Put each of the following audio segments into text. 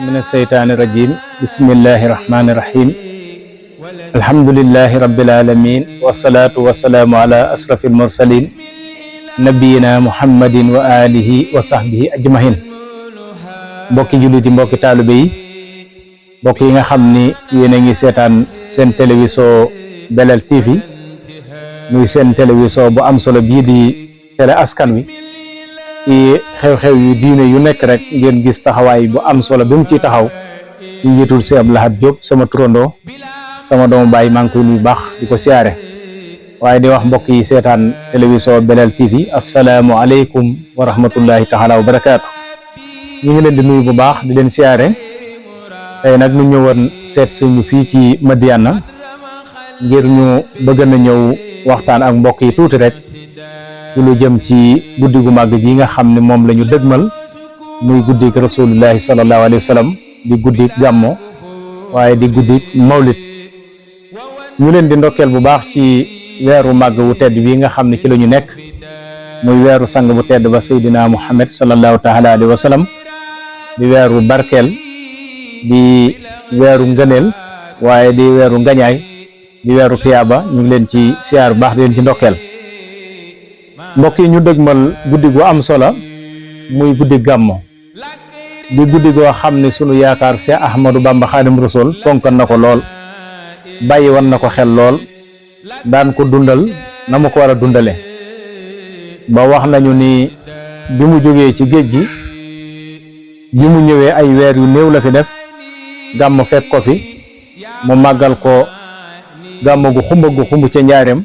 من الشيطان الرجيم بسم الله الرحمن الرحيم الحمد لله رب العالمين والصلاة والسلام على أشرف المرسلين نبينا محمد وآله وصحبه أجمعين mbokki jullit yi mbokki taalibe yi mbokk yi nga xam ni yéen a ngi seetaan seen télévision Belel TV muy seen télévision bu am solo bii di télé askan wi ci xew-xew yu diine yu nekk rek ngeen gis taxawaay bu am solo bi mu ciy taxaw ci njiitul Cheikh Abdou Lahad Diop sama turandoo sama doomu baay maa ngi koy nuyu baax di ko siyaare waaye di wax mbokk yi seetaan télévision Belel TV assalaamu aleykum wa rahmatullahi taala wa barakaatu. ñu ngi leen di nuyu bu baax di leen siyaare tey nag ñu ñëwoon seet suñu fii ci Madiyana ngir ñu bëgg na ñëw waxtaan ak mbokk yi tuuti rek ci lu jëm ci guddi gu màgg gi nga xam ne moom la ñu dëgmal muy guddik rasulullahi sallallahu alayhi wa sallam di guddik gàmmo waaye di guddik mawlid ñu leen di ndokkeel bu baax ci weeru màgg wu tedd bi nga xam ne ci la ñu nekk muy weeru sang bu tedd ba Seydina Muhammad sallallahu taala alayhi wa sallam di weeru barkeel di weeru ngëneel waaye di weeru ngañaay di weeru tiyaaba ñu ngi leen ci siyaar bu baax di leen ci ndokkeel mbokk yi ñu dëgmal guddi gu am solo muy guddi gàmmo di guddi goo xam ne sunu yaakaar Cheikh Ahmadou Bamba Xaadim Rasul fonkan na ko lool bàyyi wan na ko xel lool daan ko dundal na mu ko war a dundale ba wax nañu ni bi mu jógee ci géej gi bi mu ñëwee ay weer yu néew la fi def gàmm fekk ko fi mu màggal ko gàmm gu xumb ca njaareem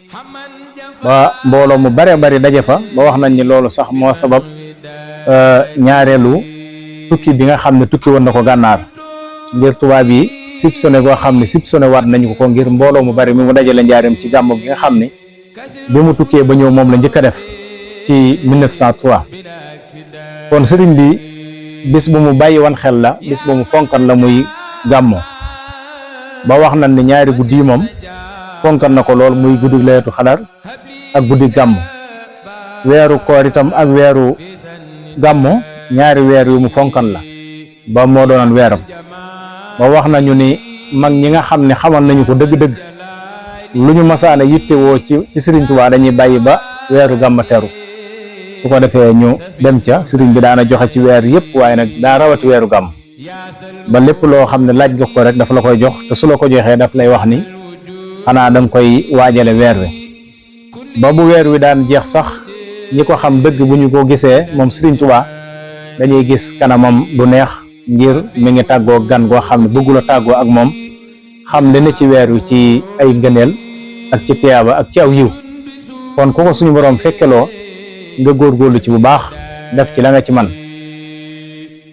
ba mbooloo mu bare bari daje fa ba wax nañ ni loolu sax moo sabab ñaareelu tukki bi nga xam ne tukki woon na ko gànnaar ngir tubaab yi soupçonné goo xam ne soupçonné waat nañu ko ngir mbooloo mu bari mi mu dajale njaareem ci gàmm gi nga xam ne bi mu tukkee ba ñëw moom la njëkk a def ci 1903 kon sëriñ bi bis bu mu bàyyi wan xel la bis bu mu fonkan la muy gàmmo ba wax nañ ne ñaari guddi yi moom fonkan na ko lool muy guddi laylatul xadar ak guddi gàmmo weeru koor itam ak weeru gàmmo ñaari weer yu mu fonkan la ba moo doonoon weeram ba wax nañu ni mag ñi nga xam ne xamal nañu ko dëgg-dëgg lu ñu masaana yittewoo ci Sëriñ Tuubaa dañuy bàyyi ba weeru gàmmo teru su ko defee ñu dem ca sëriñ bi daana joxe ci weer yëpp waaye nag daa rawati weeru gàmm ba lépp loo xam ne laaj nga ko rek dafa la koy jox te su la ko joxee daf lay wax ni xanaa danga koy waajale weer wi ba bu weer wi daan jeex sax ñi ko xam dëgg bu ñu ko gisee moom Sëriñ Tuubaa dañuy gis kanamam du neex ngir mi ngi tàggoo gan goo xam ne bëggula tàggoo ak moom xam li ne ci weer wi ci ay ngëneel ak ci tiyaaba ak ci aw yiw kon ku ko suñu boroom fekkeloo nga góorgóorlu ci bu baax def ci la nga ci man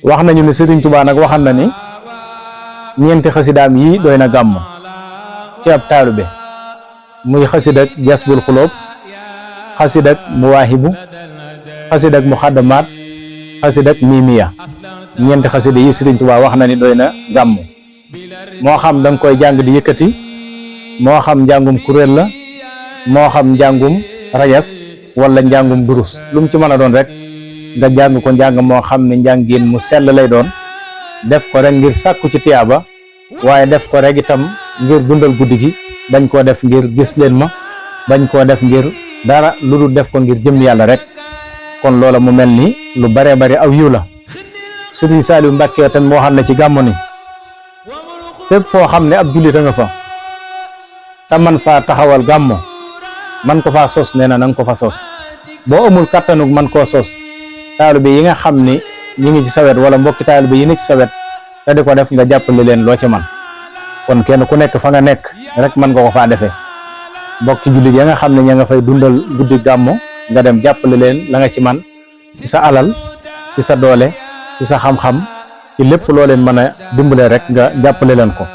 wax nañu ne Sëriñ Tuubaa nag waxal na ni ñeenti xasidaam yi doy na gàmm ci ab taalibe muy xasidak jasbul xuloob xasidak muwaahibu xasidak muxaddamaat xasidak miimiya ñeenti xasida yi Sëriñ Tuubaa wax na ni doy na gàmm moo xam da nga koy jàng di yëkkati moo xam njàngum kuréel la moo xam njàngum rajas wala njàngum durus lu mu ci mën a doon rek nga jàng ko njàng moo xam ne njàngin mu sell lay doon def ko rek ngir sàkku ci tiyaaba waaye def ko rek itam ngir dundal guddi gi bañ koo def ngir gis leen ma bañ koo def ngir dara lu dul def ko ngir jëm yàlla rek kon loola mu mel ni lu baree bari aw yiw la Sëriñ Saaliw Mbàkke tan moo xam ne ci gàmmu ni fépp foo xam ne ab jullit a nga fa te man faa taxawal gàmmo man ko faa sos nee na nga ko fa sos boo amul kattanug man koo sos taalibe yi nga xam ni ñi ngi ci sawet wala mbokki taalibe yi ne ci sawet te di ko def nga jàppale leen loo ci man kon kenn ku nekk fa nga nekk rek mën nga ko faa defee mbokki jullit ya nga xam ne ña nga fay dundal guddi gàmmo nga dem jàppale leen la nga ci man ci sa alal ci sa doole ci sa xam-xam ci lépp loo leen mën a dimbale rek nga jàppale leen ko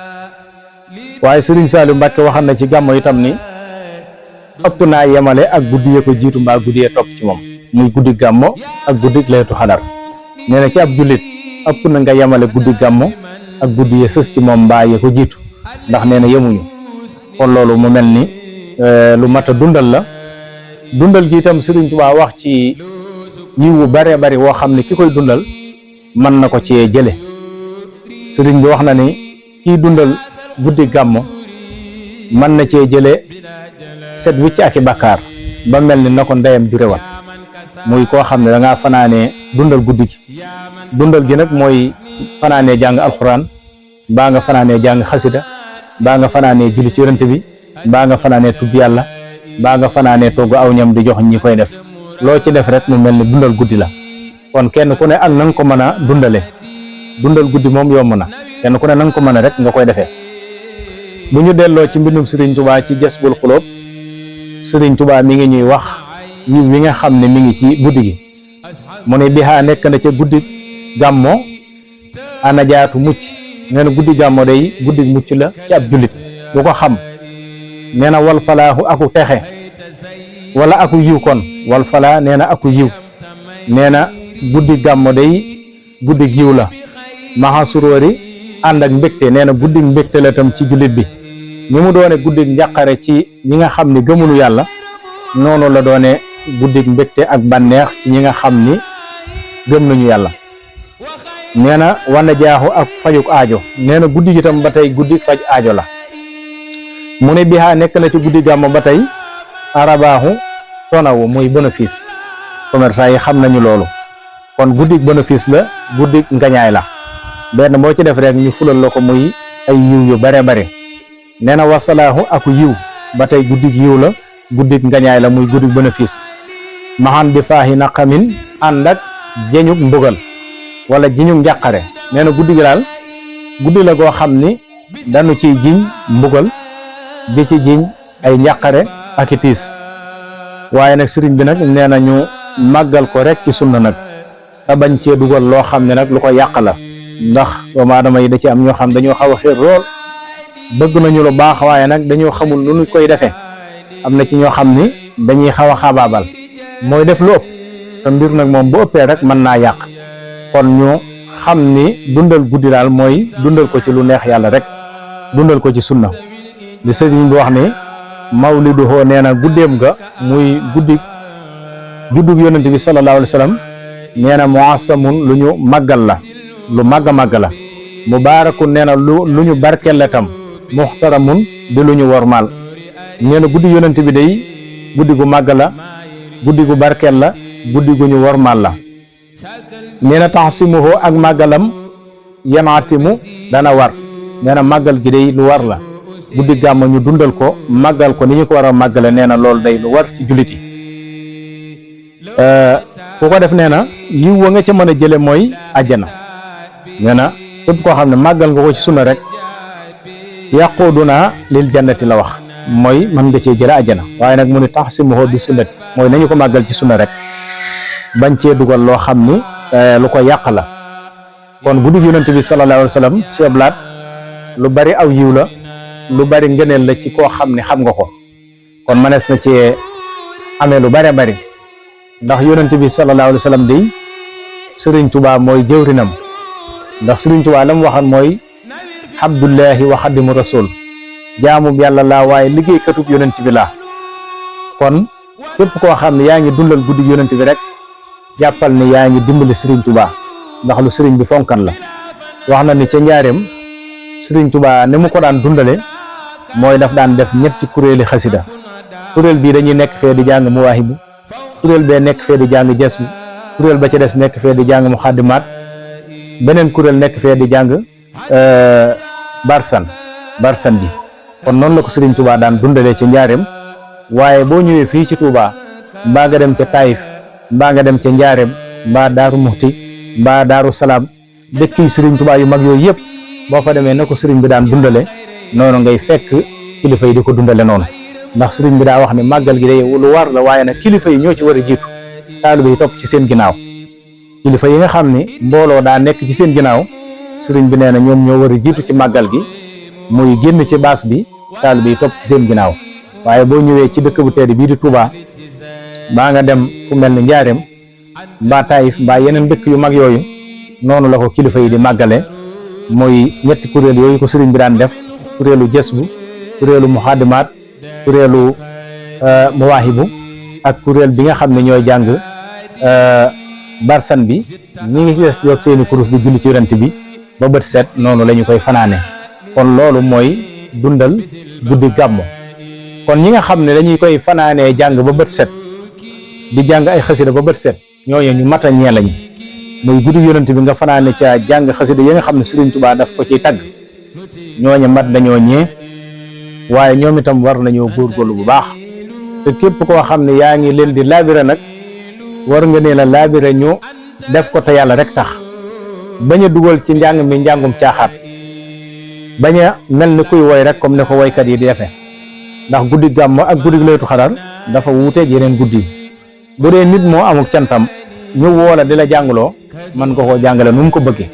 waaye Sëriñ Saaliw Mbàkke waxal na ci gàmmo itam ni ëpp naa yemale ak guddi ya ko jiitu mbaa guddi ya topp ci moom muy guddi gàmmo ak guddi laylatul xadar nee na ci ab jullit ëpp na nga yemale guddi gàmmo ak guddi ya sës ci moom mbaa ya ko jiitu ndax nee na yemuñu. kon loolu mu mel ni lu mat a dundal la. dundal gi itam Sëriñ Tuubaa wax ci yiwu bare bari woo xam ne ki koy dundal mën na ko cee jële. sëriñ bi wax na ni kiy dundal guddi gàmmo mën na cee jële set wicc ak i bàkkaar ba mel ni na ko ndeyam jurewan. muy koo xam ne da ngaa fanaanee dundal guddi gi. dundal gi nag mooy fanaanee jàng alxuraan baa nga fanaanee jàng xasida baa nga fanaanee julli ci yonent bi baa nga fanaanee tudd yàlla baa nga fanaanee togg aw ñam di jox ñi koy def. loo ci def rek mu mel ni dundal guddi la. kon kenn ku ne ak na nga ko mën a dundale. dundal guddi moom yomb na kenn ku ne na nga ko mën a rek nga koy defee. bu ñu delloo ci mbindum Sëriñ Tuubaa ci Jasbul Xulóob Sëriñ Tuubaa mi ngi ñuy wax yiw wi nga xam ne mi ngi ci guddi gi. mu ne bihaa nekk na ca guddi gàmmo ana jaatu mucc. nee na guddi gàmmo day guddi mucc la ci ab jullit bu ko xam. nee na wal falaahu aku texe wala aku yiw kon wal falaa nee na aku yiw. nee na guddi gàmmo day guddi yiw la maxa suróori ànd ak mbégte. nee na guddi mbégte la tam ci jullit bi ni mu doone guddi njàqare ci ñi nga xam ni gëmunu yàlla noonu la doone guddi mbégte ak bànneex ci ñi nga xam ni gëm nañu yàlla. nee na wana jaaxu ak fajuk aajo. nee na guddi gi tam ba tey guddi faj aajo la. mu ne bihaa nekk na ci guddi gàmmo ba tey arabaaxu tonawu muy bénéfice. commerçant yi xam nañu loolu. kon guddi bénéfice la guddi ngañaay la. benn boo ci def rek ñu fulal la ko muy ay yiw yu bare bare. nee na wasalaahu ak yiw ba tey guddi yiw la guddi ngañaay la muy guddi bénéfice. maxan bi faaxi naqamin ànd ak jeñug mbugal wala jiñug njàqare. nee na guddi gi daal guddi la goo xam ni dañu ciy jiñ mbugal di ci jiñ ay njàqare ak i tiis. waaye nag sëriñ bi nag nee na ñu màggal ko rek ci sunna nag te bañ cee dugal loo xam ne nag lu ko yàq la. ndax doomu aadama yi da ci am ñoo xam dañoo xaw a xiir lool bëgg nañu lu baax waaye nag dañoo xamul nu ñu koy defee. am na ci ñoo xam ni dañuy xaw a xaabaabal mooy def lu ëpp te mbir nag moom bu ëppee rek mën naa yàq. kon ñu xam ni dundal guddi daal mooy dundal ko ci lu neex yàlla rek dundal ko ci sunna. li sëriñ bi wax ni mawliduhu nee na guddeem ga muy guddi juddug yonent bi sallallahu alayhi wa sallam nee na muassamun lu ñu màggal la lu màgg a màgg la. mubaarakun nee na lu ñu barkeel la tam muxtaramun di lu ñu wormaal. nee na guddi yonent bi day guddi gu màgg la guddi gu barkeel la guddi gu ñu wormaal la. nee na taxsimuhu ak màggalam yanaatimu dana war. nee na màggal gi day lu war la guddi gàmm ñu dundal ko màggal ko ni ñu ko war a màggale. nee na loolu day lu war ci jullit yi. ku ko def nee na yiw wa nga ca mën a jële mooy àjjana. nee na képp koo xam ne màggal nga ko ci sunna rek yaquduna lil jannati la wax mooy mën nga cee jële àjjana. waaye nag mu ne taxsimuhu bi sunnati mooy nañu ko màggal ci sunna rek bañ cee dugal loo xam ni lu ko yàq la. kon guddi yonent bi sallallahu alayhi wa sallam ci ablaat lu bari aw yiw la lu bari ngëneel la ci koo xam ne xam nga ko. kon mënees na cee amee lu bare bari ndax yonent bi sallallahu alayhi wa sallam day Sëriñ Tuubaa mooy jëwrinam. ndax Sëriñ Tuubaa la mu waxoon mooy abdullahi wa xadimu rasul jaamub yàlla laa waaye liggéeykatub yonent bi laa. kon képp koo xam ne yaa ngi dundal guddi yonent bi rek jàppal ne yaa ngi dimbali Sëriñ Tuubaa ndax lu sëriñ bi fonkan la. wax na ni ca njaareem Sëriñ Tuubaa ni mu ko daan dundale mooy daf daan def ñetti kuréeli xasida. kuréel bii dañuy nekk fee di jàng muwaahibu, kuréel bee nekk fee di jàng jasbu, kuréel ba ca des nekk fee di jàng muxaddimaat, beneen kuréel nekk fee di jàng barsan ji. kon noonu la ko Sëriñ Tuubaa daan dundalee ci njaareem. waaye boo ñëwee fii ci Tuubaa mbaa nga dem ca Taïf mbaa nga dem ca njaareem mbaa Daaru Muxti mbaa Daaru Salaam dëkk yi Sëriñ Tuubaa yu mag yooyu yëpp boo fa demee na ko sëriñ bi daan dundale noonu ngay fekk kilifa yi di ko dundale noonu. ndax sëriñ bi daa wax ne màggal gi day lu war la waaye nag kilifa yi ñoo ci war a jiitu taalibe yi topp ci seen ginnaaw. kilifa yi nga xam ne mbooloo daa nekk ci seen ginnaaw sëriñ bi nee na ñoom ñoo war a jiitu ci màggal gi muy génn ci baas bi taalibe yi topp ci seen ginnaaw. waaye boo ñëwee ci dëkk bu tedd bii di Touba mbaa nga dem fu mel ni Njaareem mbaa Taïf mbaa yeneen dëkk yu mag yooyu noonu la ko kilifa yi di màggale mooy ñetti kuréel yooyu ko sëriñ bi daan def, kuréelu jësbu, kuréelu muxaddamaat, kuréelu muwaahibu ak kuréel bi nga xam ne ñooy jàng barsan bi, ñi ngi ci des yokk seeni kurus di julli ci yonent bi ba bët set. noonu la ñu koy fanaane. kon loolu mooy dundal guddi gàmmu. kon ñi nga xam ne dañuy koy fanaanee jàng ba bët set di jàng ay xasida ba bët set, ñooñu ñu mat a ñee lañu. muy guddi yonent bi nga fanaane ca jàng xasida yi nga xam ne Sëriñ Tuubaa daf ko ciy tagg, ñooñu mat dañoo ñee. waaye ñoom itam war nañoo góorgóorlu bu baax. te képp koo xam ne yaa ngi leen di laabire nag, war nga ne la laabire ñu def ko te yàlla rek tax, bañ a dugal ci njàng mi njàngum caaxaat, bañ a mel ni kuy woy rek comme ne ko woykat yi di defee. ndax guddi gàmmu ak guddi laytu xadar dafa wuuteeg yeneen guddi yi. bu dee nit moo amuk cantam ñu woola di la jàngaloo, man nga koo jàngale nu mu ko bëggee.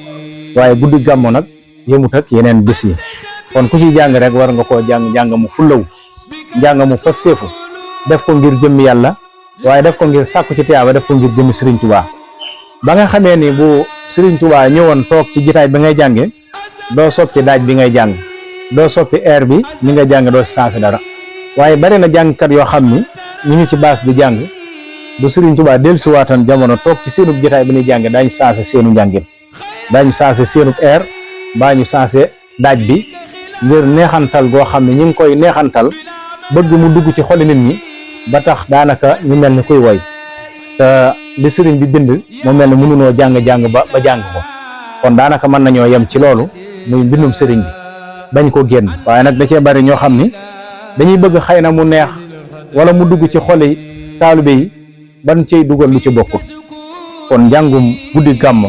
waaye guddi gàmmu nag yëmut ak yeneen bis yi. kon ku ci jàng rek war nga koo jàng mu fullaw, njàng mu fas seefu, def ko ngir jëmmi yàlla, waaye def ko ngir sàkku ci tiyaaba, def ko ngir jëmmi Sëriñ Tuubaa. ba nga xamee ni bu Sëriñ Tuubaa ñëwoon toog ci jitaay bi ngay jànge, doo soppi daaj bi ngay jàng, doo soppi air bi ni nga jàng, doo sensé dara. waaye bari na jàngkat yoo xam ni ñu ngi ci baas di jàng, bu Sëriñ Tuubaa dellusiwaatan jamono toog ci seenub jitaay bi ñuy jàng, daañu sensé seenu njàngin, daañu sensé seenub air, baa ñu sensé daaj bi, ngir neexantal goo xam ne ñu ngi koy neexantal bëgg mu dugg ci xoli nit ñi, ba tax daanaka ñu mel ni kuy woy. te li sëriñ bi bind mu mel ni mënunoo jàng ba jàng ko. kon daanaka mën nañoo yem ci loolu, muy mbindum sëriñ bi, bañ ko génn. waaye nag da cee bari ñoo xam ni dañuy bëgg xëy na mu neex wala mu dugg ci xoli taalibe yi, ban cey dugal lu ci bokkul. kon njàngum guddi gàmm,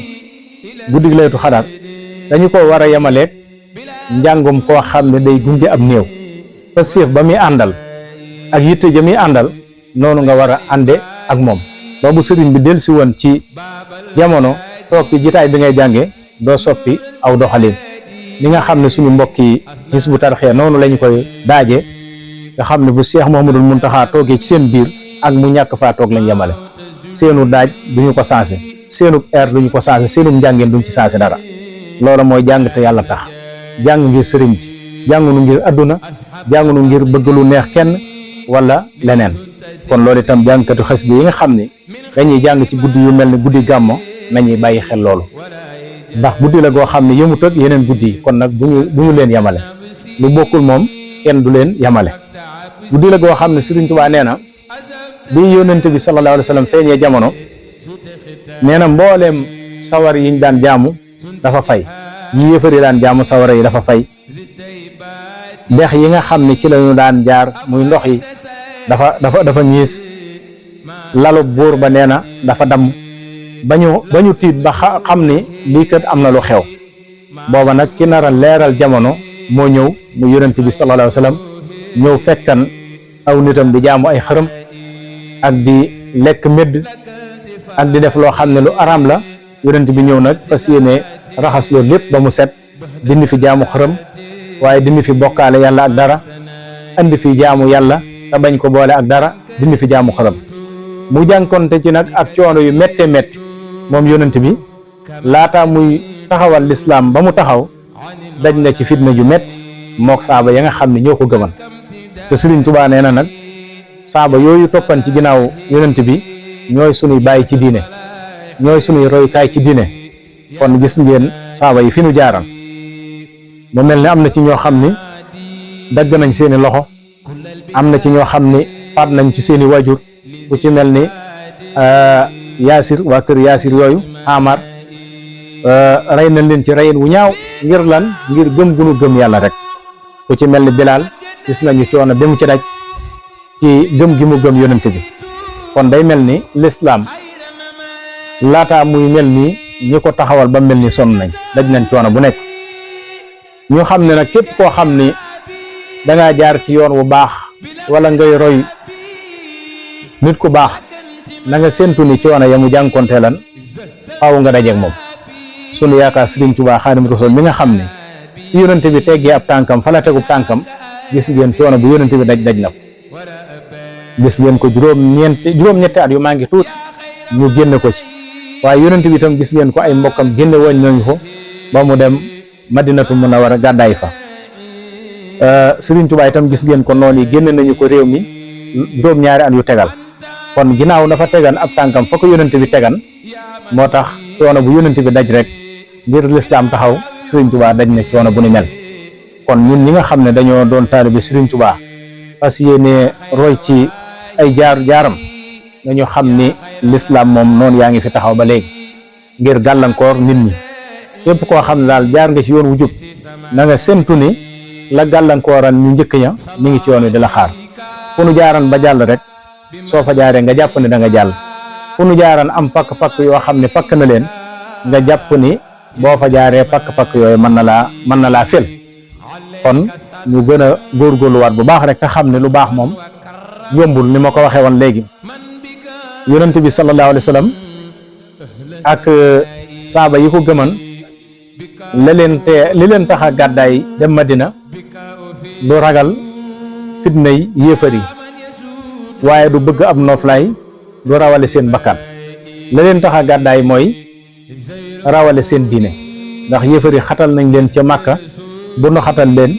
guddi laytu xadar, dañu ko war a yemaleeg njàngum koo xam ne day gunge ab néew. te séef ba muy àndal ak yitte ja muy àndal, noonu nga war a ànde ak moom. ba bu sëriñ bi dellusi woon ci jamono toog ci jitaay bi ngay jànge, doo soppi aw doxalin. li nga xam ne suñu mbokki Hizbut Tarqiyyah noonu lañu koy daaje, nga xam ne bu Cheikh Mouhamadoul Mountakha toogee ci seen biir ak mu ñàkk faa toog lañ yemale. seenu daaj duñu ko sensé, seenu air duñu ko sensé, seenu njàngeen duñ ci sensé dara. loolu mooy jàng te yàlla tax, jàng ngir sëriñ bi, jàngunu ngir adduna, jàngunu ngir bëgg lu neex kenn wala leneen. kon loolu itam jàngkatu xasida yi nga xam ne dañuy jàng ci guddi yu mel ni guddi gàmmo, nañuy bàyyi xel loolu. ndax guddi la goo xam ne yëmut ak yeneen guddi yi, kon nag bu ñu leen yamale. lu bokkul moom kenn du leen yamale. guddi la goo xam ne Sëriñ Tuubaa nee na bi yonent bi sallallahu alayhi wa sallam feeñee jamono, nee na mbooleem sawar yiñ daan jaamu dafa fay, yi yëfar yi daan jaamu sawara yi dafa fay, dex yi nga xam ne ci lañu daan jaar muy ndox yi dafa ñiis, lalu buur ba nee na dafa damm, ba ñu tiit ba xam ni lii kat am na lu xew. booba nag ki nar a leeral jamono moo ñëw mu yonent bi sallallahu alayhi wa sallam, ñëw fekkan aw nitam di jaamu ay xërëm ak di lekk medd ak di def loo xam ne lu araam la. yonent bi ñëw nag fas yéene raxas loolu lépp ba mu set, dindi fi jaamu xërëm, waaye dindi fi bokkaale yàlla ak dara, andi fi jaamu yàlla te bañ ko boole ak dara, dindi fi jaamu xërëm. mu jànkonte ci nag ak coono yu métte métti moom yonent bi, laata muy taxawal lislaam ba mu taxaw daj na ci fitna ju métti mook saaba ya nga xam ne ñoo ko gëman. te Sëriñ Tuubaa nee na nag saaba yooyu toppan ci ginnaaw yonent bi ñooy sunuy bàyyi ci diine, ñooy sunuy roykaay ci diine. kon gis ngeen saaba yi fi nu jaaral, mu mel ne am na ci ñoo xam ni dagg nañ seeni loxo, am na ci ñoo xam ni faat nañ ci seeni waajur, ku ci mel ni Yaasir, waa kër Yaasir yooyu Amar, rey nañ leen ci reyin wu ñaaw ngir lan, ngir gëm gu nu gëm yàlla rek. ku ci mel ni Bilaal gis nañu coono bi mu ci daj ci gëm gi mu gëm yonent bi. kon day mel ni lislaam laata muy mel nii ñi ko taxawal ba mel ni sonn nañ, daj nañ coono bu nekk. ñu xam ne nag képp koo xam ni dangaa jaar ci yoon wu baax wala ngay roy nit ku baax, na nga séntu ni coono ya mu jànkonte lan faaw nga dajeek moom. sunu yaakaar Sëriñ Tuubaa Xaadimu Rasuul mi nga xam ne ci yonent bi teggee ab tànkam fa la tegub tànkam, gis ngeen coono bu yonent bi daj na ko. gis ngeen ko juróom-ñetti at yu maa ngi tuuti ñu génn ko ci, waaye yonent bi itam gis ngeen ko ay mbokkam génne woñ nañu ko ba mu dem Madinatu Munawwara gàddaay fa. Sëriñ Tuubaa itam gis ngeen ko noonu yi génn nañu ko réew mi juróom-ñaari at yu tegal kon ginnaaw dafa tegan ab tànkam fa ko yonent bi tegan moo tax coono bu yonent bi daj rek ngir lislaam taxaw Sëriñ Tuubaa daj na coono bu ni mel. kon ñun ñi nga xam ne dañoo doon taalibe Sëriñ Tuubaa fas yéene roy ci ay jaaram nañu xam ni lislaam moom noonu yaa ngi fi taxaw ba léegi ngir gàllankoor nit ñi képp koo xam ne daal jaar nga ci yoon wu jub na nga séntu ni la gàllankooran ñu njëkk ña mi ngi ci yoon wi di la xaar fu nu jaaran ba jàll rek soo fa jaaree nga jàpp ni da nga jàll fu nu jaaran am pakk-pakk yoo xam ne pakk na leen nga jàpp ni boo fa jaaree pakk-pakk yooyu mën na laa fel kon ñu gën a góorgóorluwaat bu baax rek te xam ne lu baax moom yombul ni ma ko waxee woon léegi yonent bi sallallahu alayhi wa sallam ak saaba yi ko gëman li leen tax a gàddaay dem Madina du ragal fitnay yéefar yi waaye du bëgg ab noflaay du rawale seen bakkan la leen tax a gàddaay mooy rawale seen diine ndax yéefar yi xatal nañ leen ca Màkka bu nu xatal leen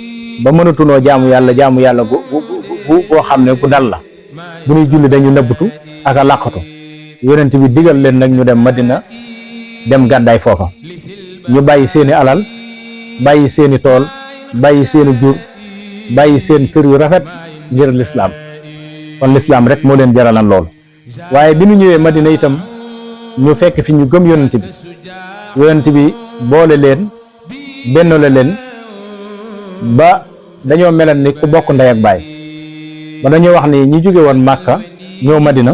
ba mënatunoo jaamu yàlla boo xam ne bu dal la bu ñuy julli dañu nëbbatu ak a làqatu yonent bi digal leen nag ñu dem Madina dem gàddaay foofa ñu bàyyi seeni alal bàyyi seeni tool bàyyi seeni jur bàyyi seen kër yu rafet ngir lislaam kon lislaam rek moo leen jaralan lool waaye bi ñu ñëwee Madina itam ñu fekk fi ñu gëm yonent bi boole leen benn la leen ba dañoo melan ni ku bokk ndey ak baay ba dañoo wax ni ñi jóge woon Màkka ñëw Madina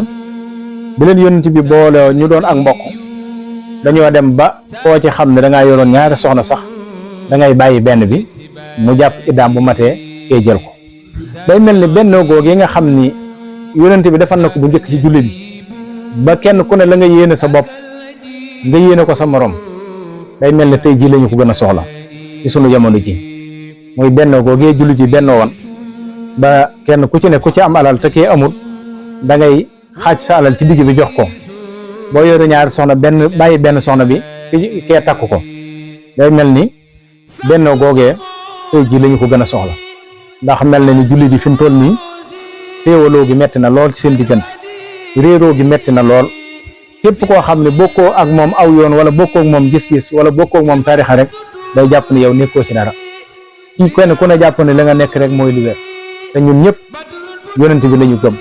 bi leen yonent bi boole ñu doon ak mbokk dañoo dem ba koo ci xam ne da ngaa yoroon ñaari soxna sax da ngay bàyyi benn bi mu jàpp iddaam bu matee kee jël ko day mel ni benn goog yi nga xam ni yonent bi defal na ko bu njëkk ci jullit yi ba kenn ku ne la nga yéene sa bopp nga yéene ko sa morom day mel ni tey ji lañu ko gën a soxla ci sunu jamono ji muy benn googee jullit yi benn woon ba kenn ku ci ne ku ci am alal te kee amul da ngay xaaj sa alal ci digg bi jox ko boo yore ñaari soxna bàyyi benn soxna bi kee takku ko day mel ni benn googee tey ji lañu ko gën a soxla ndax mel na ni jullit yi fi mu toll nii féewaloo gi metti na lool ci seen diggante réeroo gi metti na lool képp koo xam ne bokkoo ak moom aw yoon wala bokkoo ak moom gis-gis wala bokkoo ak moom tarixa rek day jàpp ne yow nekkoo ci dara kii kenn ku ne jàpp ne la nga nekk rek mooy li wér te ñun ñëpp yonent bi la ñu gëm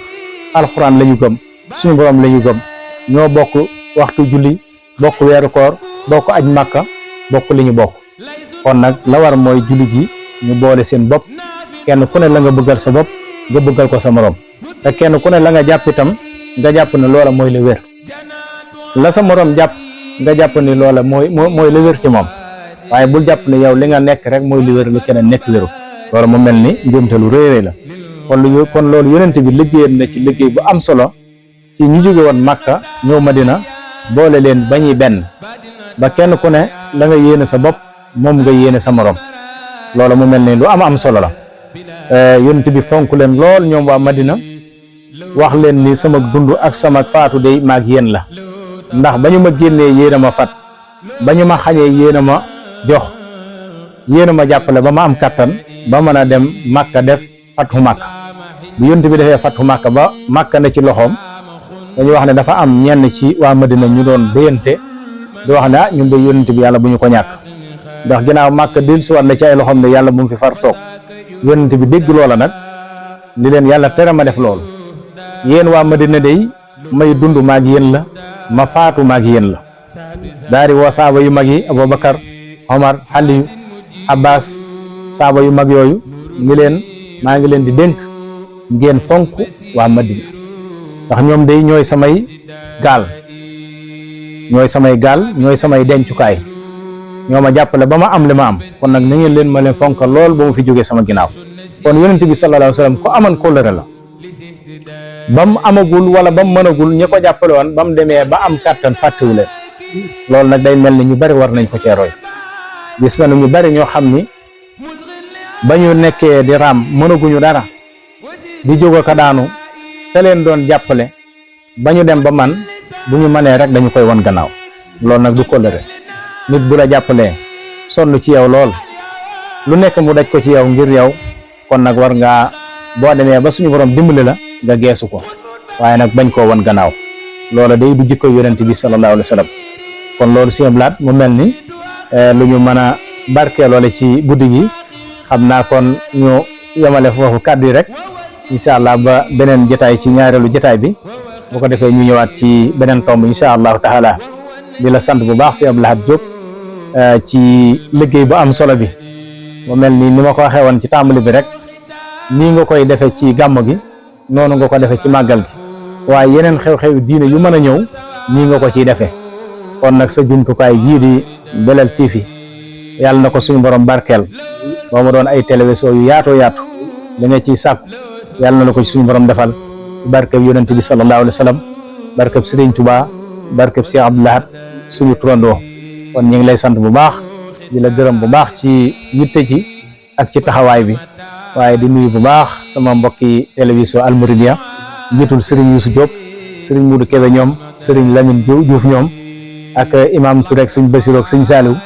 alxuraan la ñu gëm suñu borom la ñu gëm ñoo bokk waxtu julli bokk weeru koor bokk aj màkka bokk li ñu bokk kon nag la war mooy jullit yi ñu boole seen bopp kenn ku ne la nga bëggal sa bopp nga bëggal ko sa morom te kenn ku ne la nga jàpp itam nga jàpp ne loola mooy la wér la sa morom jàpp nga jàpp ni loola mooy la wér ci moom waaye bul jàpp ne yow li nga nekk rek mooy li wér lu keneen nekk wéru loolu mu mel ni njuumte lu rëy la kon loolu yonent bi liggéeyal na ci liggéey bu am solo ci ñi jóge woon Màkka ñëw Madina boole leen bañuy benn ba kenn ku ne la nga yéene sa bopp moom nga yéene sa morom loolu mu mel ni lu am solo la yonent bi fonk leen lool ñoom waa Madina wax leen ni sama dund ak sama faatu day maag yéen la ndax ba ñu ma génnee yéen a ma fat ba ñu ma xañee yéen a ma jox yéen a ma jàppale ba ma am kattan ba mën a dem Màkka def fathu Màkka bu yonent bi defee fathu Màkka ba Màkka na ci loxoom dañu wax ne dafa am ñenn ci waa Madina ñu doon déyante di wax ne ñun de yonent bi yàlla bu ñu ko ñàkk ndax ginnaaw Màkka dellusiwaat na ci ay loxoom ne yàlla bu mu fi far toog yonent bi dégg loola nag ni leen yàlla tere ma def loolu yéen waa Madina day may dund maag yéen la ma faatu maag yéen la daal di woo saaba yu mag yi Abubakar Omar Aliyu Abbas saaba yu mag yooyu ngi leen maa ngi leen di dénk ngeen fonk waa Madina ndax ñoom day ñooy samay gaal ñooy samay dencukaay ñoo ma jàppale ba ma am li ma am kon nag na ngeen leen ma leen fonk lool ba mu fi jógee sama ginnaaw kon yonent bi sallallahu alayhi wa sallam ko aman kóllëre la ba mu amagul wala ba mu mënagul ñi ko jàppale woon ba mu demee ba am kàttan fàttewu leen loolu nag day mel ni ñu bari war nañ ko cee roy gis nañu ñu bari ñoo xam ni ba ñu nekkee di raam mënaguñu dara di jóg ko daanu te leen doon jàppale ba ñu dem ba man bu ñu mënee rek dañu koy won gannaaw loolu nag du kóllëre nit bu la jàppalee sonn ci yow lool lu nekk mu daj ko ci yow ngir yow kon nag war ngaa boo demee ba suñu borom dimbali la nga geesu ko waaye nag bañ koo wan gannaaw loola day du jikko yonent bi sallallahu alayhi wa sallam kon loolu Sëñ Abdou Lahad mu mel ni lu ñu mën a barkeeloole ci guddi gi xam naa kon ñu yemale foofu kàddu yi rek incha allah ba beneen jotaay ci ñaareelu jotaay bi bu ko defee ñu ñëwaat ci beneen tomb incha allahu taala di la sant bu baax Sëñ Abdou Lahad Diop ci liggéey bu am solo bi mu mel ni ma ko waxee woon ci tàmbali bi rek nii nga koy defee ci gàmm gi noonu nga ko defee ci màggal gi waaye yeneen xew-xew diine yu mën a ñëw nii nga ko ciy defee kon nag sa jumtukaay yii di Belel TV yàlla na ko suñu borom barkeel ba mu doon ay télévision yu yaatoo yaatu li nga ciy sàkku yàlla na la ko suñu borom defal barkeb yonent bi sallallahu alayhi wa sallam barkeb Sëriñ Tuubaa barkeb Cheikh Abdou Lahad suñu turandoo kon ñu ngi lay sant bu baax di la gërëm bu baax ci yitte ci ak ci taxawaay bi waaye di nuyu bu baax sama mbokki télévision Al Mouridiyyah njiitul Serigne Youssou Diop Serigne Moudou Kébé ñoom Serigne Lamine Diouf ñoom ak imam Touré ak Serigne Bassirou ak Serigne Saliou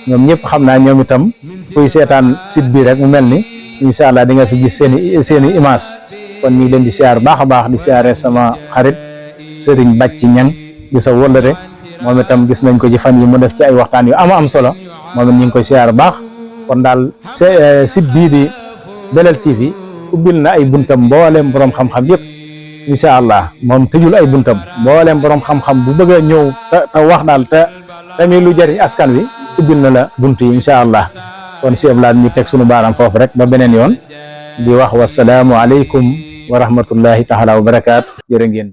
ñoom ñëpp xam naa ñoom itam kuy seetaan site bi rek mu mel ni incha allah di nga fi gis seeni image kon ñu ngi leen di siyaar baax a baax di siyaare sama xarit Serigne Bàcci Ñang di sa wëllëre moom itam gis nañ ko ci fan yi mu def ci ay waxtaan yu am solo moom it ñu ngi koy siyaar baax kon daal site bii di Belel TV ubbil na ay buntam mbooleem borom xam-xam yëpp incha allah moom tëjul ay buntam mbooleem borom xam-xam bu bëgg a ñëw te wax daal te tamit lu jariñ askan wi ubbil na la bunt yi incha allah kon Sëñ Abdou Lahad ñu teg sunu baaraam foofu rek ba beneen yoon di wax wasalaamu aleykum wa rahmatullahi taala wa barakaatu jërë ngeen